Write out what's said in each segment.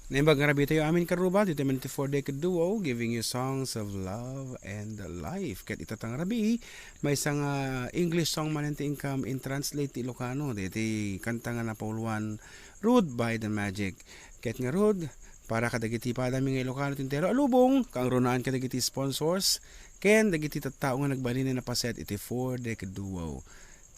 Naimbag nga rabi tayo amin karuba, dito man 4 Decade Duo, giving you songs of love and life. Kat itatang rabi, may isang English song man ang income in translate ti Ilocano. Dito kanta nga na pauluan, Rude by the Magic. Kat nga Rude, para kadagiti pa dami nga Ilocano tintero alubong, kang runaan kadagiti sponsors, ken dagiti tattao nga nagbalin na paset iti 4 Decade Duo.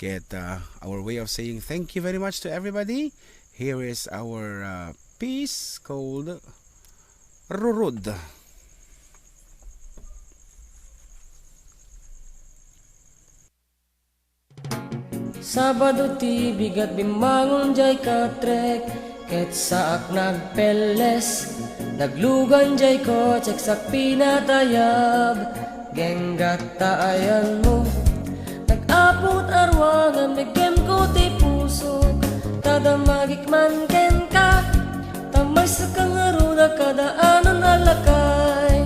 Kat our way of saying thank you very much to everybody. Here is our piece called Rurud. Sabado ti bigat bimangon jay katrek, ket saak nagpeles, naglugan jay ko tseksak pinatayab, genggat taayan mo, nag-apot arwangan megem ko ti puso, kada magikman ken ka, tamay sa kangaruda kadaanan alakay.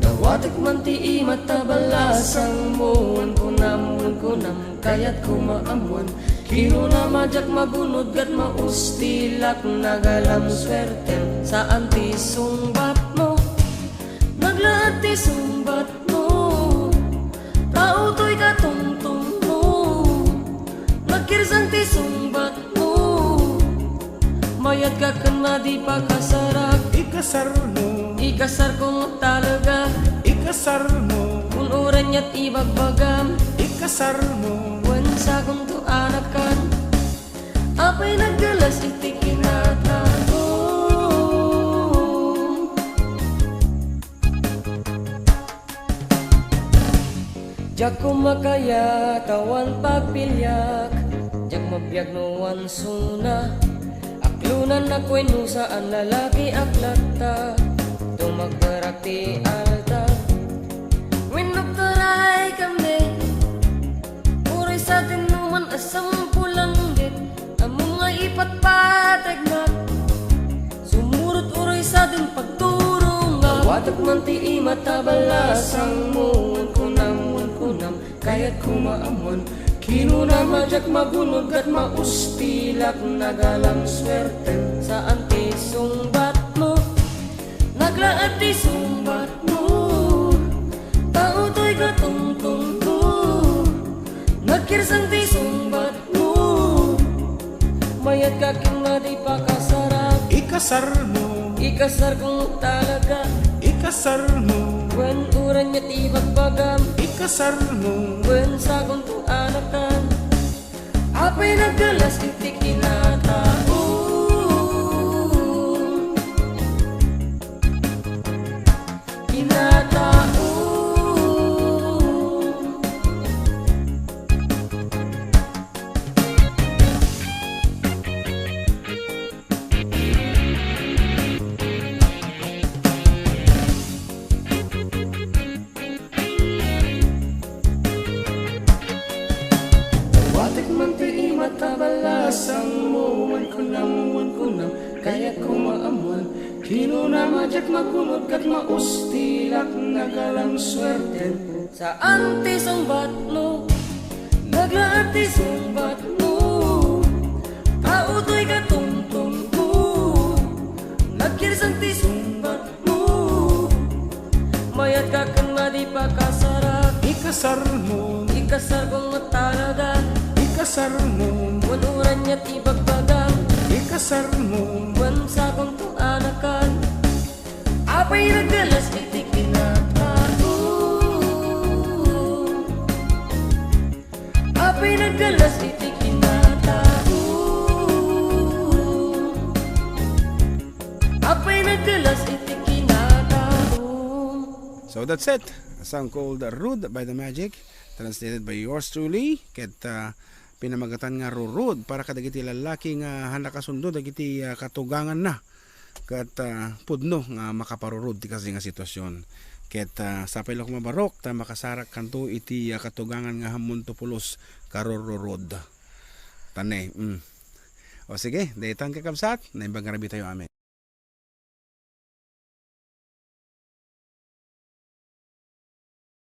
Nawatik man ti imat tabalasang mo, kunam kayat kumaamuan, kino na majak magunod gat maustilak, nagalam swerte saan ti sumbat mo, naglaat ti sumbat mo, tao to'y katungtong mo, nagkirsang ti sumbat mo, mayat ka na di pa kasarap, Ikasar mo, ikasar kong talaga, ikasar mo, kung uran niya't ibagbagam, ikasar mo, wan sa kong tuanakan, apay naggalas iti kinatago. Diyak kumakaya tawan pagpilyak, diyak mabiyag no wan suna, aklunan na kweno saan lalaki aklata, tumagbarak ti alta, winagtaray kami, uray sa tinuman asam pulang dit, among nga ipatpatag na, sumurot uray sa din pagturong nga, watak man ti imatabalasang mo, kunam, kaya't kumaamon, kino na majak magunod gat maustilak, nagalang swerte saan ti sumbat mo, naglaat ti sumbat mo, tao to'y katungtong ko, nagkirsang ti sumbat mo, mayat kaking na di pa kasarap, ikasar mo, ikasar kong talaga, ikasar mo, wen uran niya ti bagbagam, ikasar mo, wen sa kong tuanakan, apay naggalas iti kinatao. Watik man ti imatabalasang mo, wan kunam, kaya't kumaamuan, kino na majak magunod kat maustilak, nagalang swerte saan ti sumbat mo, naglaat ti sumbat mo, tao to'y katungtong mo, nagkirsang ti sumbat mo, mayat ka na di pa kasarap, ikasar mo, ikasar kong talaga, ikasar mo, wanuran niya't ibagbagang, ikasar mo, wan sa kong tuanakan, apay naggalas iti kinatago, apay naggalas iti kinatago, apay naggalas iti kinatago. So that's it. A song called Rude by the Magic, translated by yours truly. Ket pinamagatan nga Rurud para kadagiti lalaki nga hanakasundo dagiti katugangan na. Ket pudno nga makaparurud ti kasi nga sitwasyon. Ket sapay lo mabarok ta makasarak kanto iti katugangan nga hamon tupulos karururud. Tanay. O sige, daytan kakabsat, naimbang rabi tayo amin.